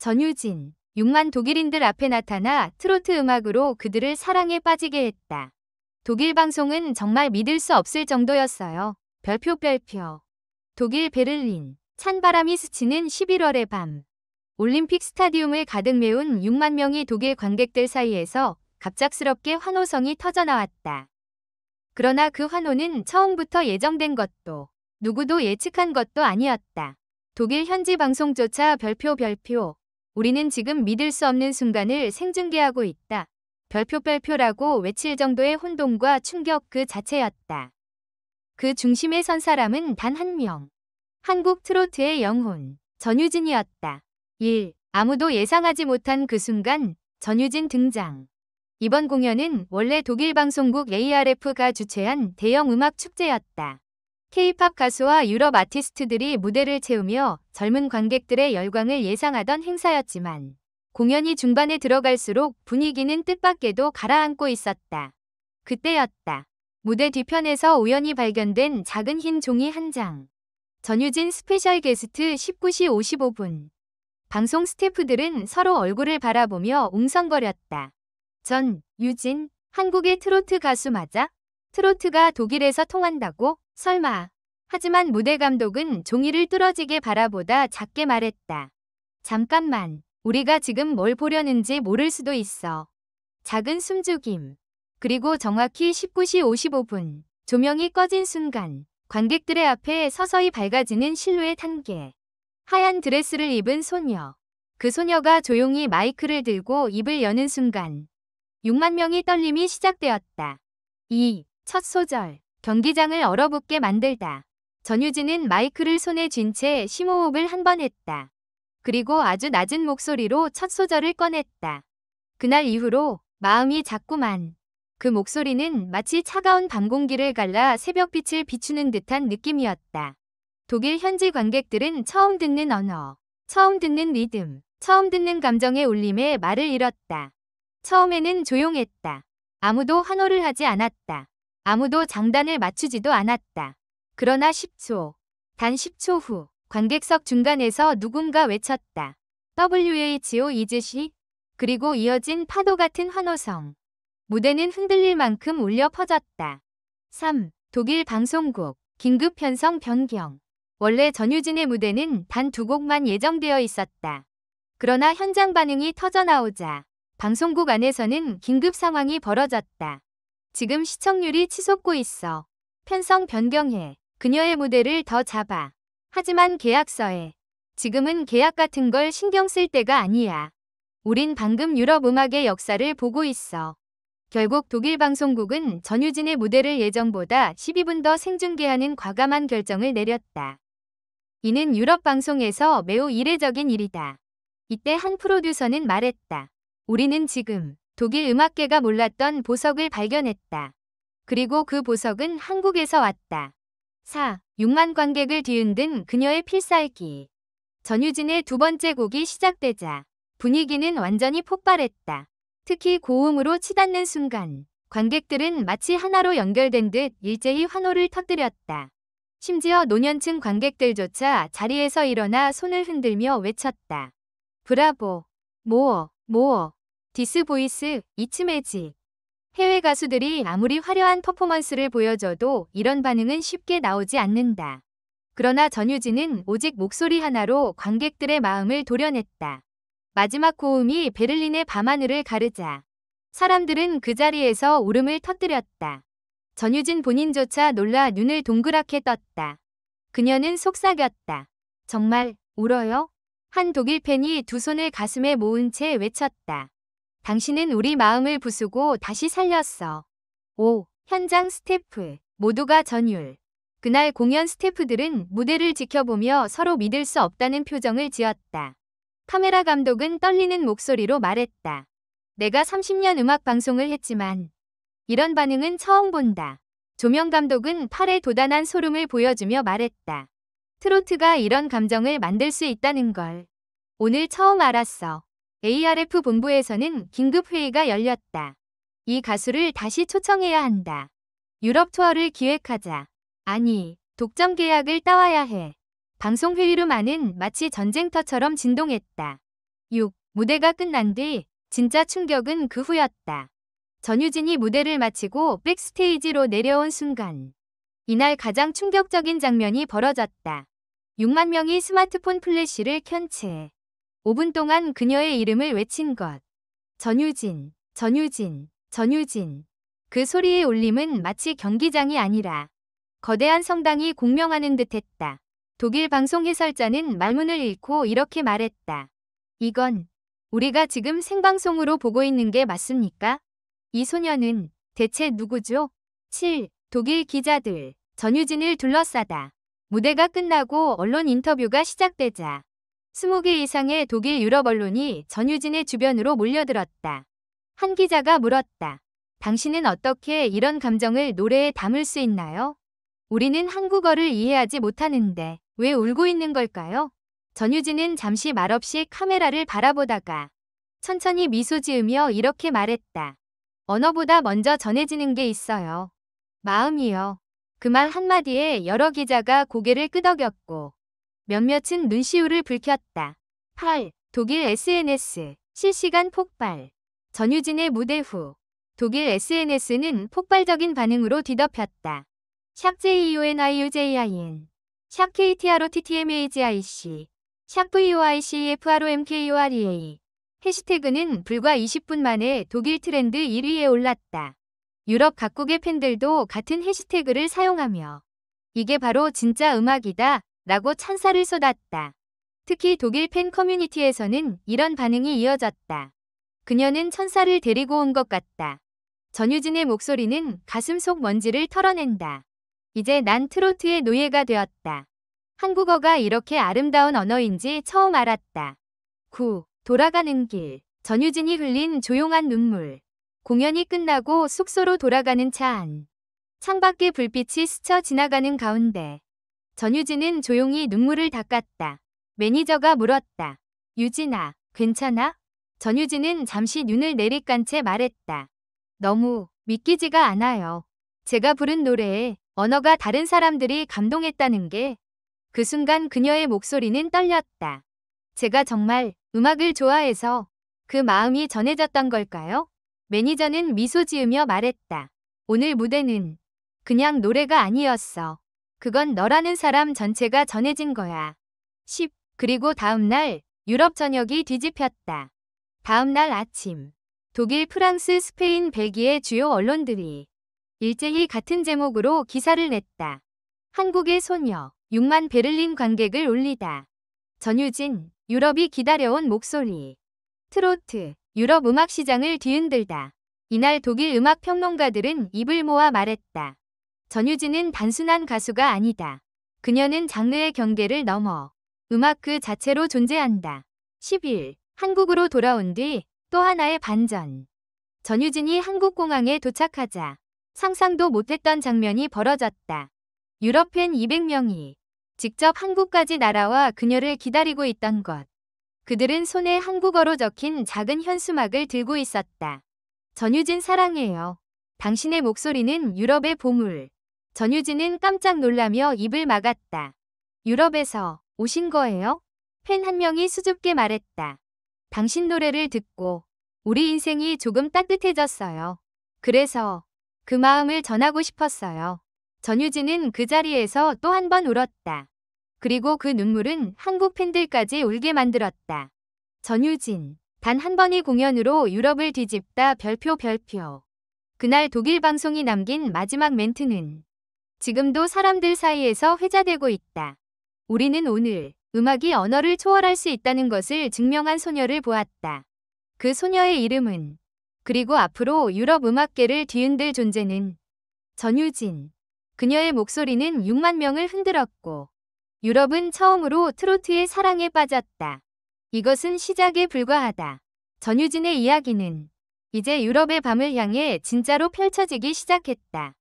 전유진, 6만 독일인들 앞에 나타나 트로트 음악으로 그들을 사랑에 빠지게 했다. 독일 방송은 정말 믿을 수 없을 정도였어요. 별표. 독일 베를린, 찬바람이 스치는 11월의 밤. 올림픽 스타디움을 가득 메운 6만 명의 독일 관객들 사이에서 갑작스럽게 환호성이 터져나왔다. 그러나 그 환호는 처음부터 예정된 것도 누구도 예측한 것도 아니었다. 독일 현지 방송조차 별표. 우리는 지금 믿을 수 없는 순간을 생중계하고 있다. 별표라고 외칠 정도의 혼돈과 충격 그 자체였다. 그 중심에 선 사람은 단 한 명. 한국 트로트의 영혼, 전유진이었다. 1. 아무도 예상하지 못한 그 순간, 전유진 등장. 이번 공연은 원래 독일 방송국 ARF가 주최한 대형 음악 축제였다. K-팝 가수와 유럽 아티스트들이 무대를 채우며 젊은 관객들의 열광을 예상하던 행사였지만 공연이 중반에 들어갈수록 분위기는 뜻밖에도 가라앉고 있었다. 그때였다. 무대 뒤편에서 우연히 발견된 작은 흰 종이 한 장. 전유진 스페셜 게스트 19시 55분. 방송 스태프들은 서로 얼굴을 바라보며 웅성거렸다. 유진, 한국의 트로트 가수 맞아? 트로트가 독일에서 통한다고? 설마. 하지만 무대 감독은 종이를 뚫어지게 바라보다 작게 말했다. 잠깐만, 우리가 지금 뭘 보려는지 모를 수도 있어. 작은 숨죽임. 그리고 정확히 19시 55분, 조명이 꺼진 순간, 관객들의 앞에 서서히 밝아지는 실루엣 한 개. 하얀 드레스를 입은 소녀. 그 소녀가 조용히 마이크를 들고 입을 여는 순간, 6만 명의 떨림이 시작되었다. 2. 첫 소절. 경기장을 얼어붙게 만들다. 전유진은 마이크를 손에 쥔 채 심호흡을 한 번 했다. 그리고 아주 낮은 목소리로 첫 소절을 꺼냈다. 그날 이후로 마음이 작구만. 그 목소리는 마치 차가운 밤 공기를 갈라 새벽빛을 비추는 듯한 느낌이었다. 독일 현지 관객들은 처음 듣는 언어, 처음 듣는 리듬, 처음 듣는 감정의 울림에 말을 잃었다. 처음에는 조용했다. 아무도 환호를 하지 않았다. 아무도 장단을 맞추지도 않았다. 그러나 10초, 단 10초 후 관객석 중간에서 누군가 외쳤다. WHO 이즈시? 그리고 이어진 파도 같은 환호성. 무대는 흔들릴 만큼 울려 퍼졌다. 3. 독일 방송국, 긴급 편성 변경. 원래 전유진의 무대는 단 2곡만 예정되어 있었다. 그러나 현장 반응이 터져나오자 방송국 안에서는 긴급 상황이 벌어졌다. 지금 시청률이 치솟고 있어. 편성 변경해. 그녀의 무대를 더 잡아. 하지만 계약서에 지금은 계약 같은 걸 신경 쓸 때가 아니야. 우린 방금 유럽 음악의 역사를 보고 있어. 결국 독일 방송국은 전유진의 무대를 예정보다 12분 더 생중계하는 과감한 결정을 내렸다. 이는 유럽 방송에서 매우 이례적인 일이다. 이때 한 프로듀서는 말했다. 우리는 지금 독일 음악계가 몰랐던 보석을 발견했다. 그리고 그 보석은 한국에서 왔다. 4. 6만 관객을 뒤흔든 그녀의 필살기. 전유진의 두 번째 곡이 시작되자 분위기는 완전히 폭발했다. 특히 고음으로 치닫는 순간 관객들은 마치 하나로 연결된 듯 일제히 환호를 터뜨렸다. 심지어 노년층 관객들조차 자리에서 일어나 손을 흔들며 외쳤다. 브라보, 모어, 디스 보이스, 이츠 매직. 해외 가수들이 아무리 화려한 퍼포먼스를 보여줘도 이런 반응은 쉽게 나오지 않는다. 그러나 전유진은 오직 목소리 하나로 관객들의 마음을 도려냈다. 마지막 고음이 베를린의 밤하늘을 가르자 사람들은 그 자리에서 울음을 터뜨렸다. 전유진 본인조차 놀라 눈을 동그랗게 떴다. 그녀는 속삭였다. 정말 울어요? 한 독일 팬이 두 손을 가슴에 모은 채 외쳤다. 당신은 우리 마음을 부수고 다시 살렸어. 5. 현장 스태프 모두가 전율. 그날 공연 스태프들은 무대를 지켜보며 서로 믿을 수 없다는 표정을 지었다. 카메라 감독은 떨리는 목소리로 말했다. 내가 30년 음악 방송을 했지만 이런 반응은 처음 본다. 조명 감독은 팔에 도단한 소름을 보여주며 말했다. 트로트가 이런 감정을 만들 수 있다는 걸 오늘 처음 알았어. ARF 본부에서는 긴급회의가 열렸다. 이 가수를 다시 초청해야 한다. 유럽 투어를 기획하자. 아니, 독점 계약을 따와야 해. 방송회의룸 안은 마치 전쟁터처럼 진동했다. 6. 무대가 끝난 뒤 진짜 충격은 그 후였다. 전유진이 무대를 마치고 백스테이지로 내려온 순간 이날 가장 충격적인 장면이 벌어졌다. 6만 명이 스마트폰 플래시를 켠 채 5분 동안 그녀의 이름을 외친 것. 전유진, 전유진, 전유진. 그 소리의 울림은 마치 경기장이 아니라 거대한 성당이 공명하는 듯했다. 독일 방송 해설자는 말문을 잃고 이렇게 말했다. 이건 우리가 지금 생방송으로 보고 있는 게 맞습니까? 이 소녀는 대체 누구죠? 7. 독일 기자들, 전유진을 둘러싸다. 무대가 끝나고 언론 인터뷰가 시작되자 20개 이상의 독일 유럽 언론이 전유진의 주변으로 몰려들었다. 한 기자가 물었다. 당신은 어떻게 이런 감정을 노래에 담을 수 있나요? 우리는 한국어를 이해하지 못하는데 왜 울고 있는 걸까요? 전유진은 잠시 말없이 카메라를 바라보다가 천천히 미소 지으며 이렇게 말했다. 언어보다 먼저 전해지는 게 있어요. 마음이요. 그 말 한마디에 여러 기자가 고개를 끄덕였고 몇몇은 눈시울을 붉혔다. 8. 독일 SNS 실시간 폭발. 전유진의 무대 후 독일 SNS는 폭발적인 반응으로 뒤덮였다. 샵JEONIUJIN, 샵KTROTTMAGIC, 샵VOICEFROMKOREA. 해시태그는 불과 20분 만에 독일 트렌드 1위에 올랐다. 유럽 각국의 팬들도 같은 해시태그를 사용하며 이게 바로 진짜 음악이다 라고 찬사를 쏟았다. 특히 독일 팬 커뮤니티에서는 이런 반응이 이어졌다. 그녀는 천사를 데리고 온 것 같다. 전유진의 목소리는 가슴 속 먼지를 털어낸다. 이제 난 트로트의 노예가 되었다. 한국어가 이렇게 아름다운 언어인지 처음 알았다. 9. 돌아가는 길. 전유진이 흘린 조용한 눈물. 공연이 끝나고 숙소로 돌아가는 차 안. 창밖에 불빛이 스쳐 지나가는 가운데 전유진은 조용히 눈물을 닦았다. 매니저가 물었다. 유진아, 괜찮아? 전유진은 잠시 눈을 내리깐 채 말했다. 너무 믿기지가 않아요. 제가 부른 노래에 언어가 다른 사람들이 감동했다는 게. 그 순간 그녀의 목소리는 떨렸다. 제가 정말 음악을 좋아해서 그 마음이 전해졌던 걸까요? 매니저는 미소 지으며 말했다. 오늘 무대는 그냥 노래가 아니었어. 그건 너라는 사람 전체가 전해진 거야. 10. 그리고 다음날 유럽 전역이 뒤집혔다. 다음날 아침 독일, 프랑스, 스페인, 벨기에 주요 언론들이 일제히 같은 제목으로 기사를 냈다. 한국의 소녀, 6만 베를린 관객을 울리다. 전유진, 유럽이 기다려온 목소리. 트로트, 유럽 음악 시장을 뒤흔들다. 이날 독일 음악 평론가들은 입을 모아 말했다. 전유진은 단순한 가수가 아니다. 그녀는 장르의 경계를 넘어 음악 그 자체로 존재한다. 11. 한국으로 돌아온 뒤 또 하나의 반전. 전유진이 한국공항에 도착하자 상상도 못했던 장면이 벌어졌다. 유럽 팬 200명이 직접 한국까지 날아와 그녀를 기다리고 있던 것. 그들은 손에 한국어로 적힌 작은 현수막을 들고 있었다. 전유진 사랑해요. 당신의 목소리는 유럽의 보물. 전유진은 깜짝 놀라며 입을 막았다. 유럽에서 오신 거예요? 팬 한 명이 수줍게 말했다. 당신 노래를 듣고 우리 인생이 조금 따뜻해졌어요. 그래서 그 마음을 전하고 싶었어요. 전유진은 그 자리에서 또 한 번 울었다. 그리고 그 눈물은 한국 팬들까지 울게 만들었다. 전유진, 단 한 번의 공연으로 유럽을 뒤집다 별표. 그날 독일 방송이 남긴 마지막 멘트는 지금도 사람들 사이에서 회자되고 있다. 우리는 오늘 음악이 언어를 초월할 수 있다는 것을 증명한 소녀를 보았다. 그 소녀의 이름은, 그리고 앞으로 유럽 음악계를 뒤흔들 존재는 전유진. 그녀의 목소리는 6만 명을 흔들었고 유럽은 처음으로 트로트의 사랑에 빠졌다. 이것은 시작에 불과하다. 전유진의 이야기는 이제 유럽의 밤을 향해 진짜로 펼쳐지기 시작했다.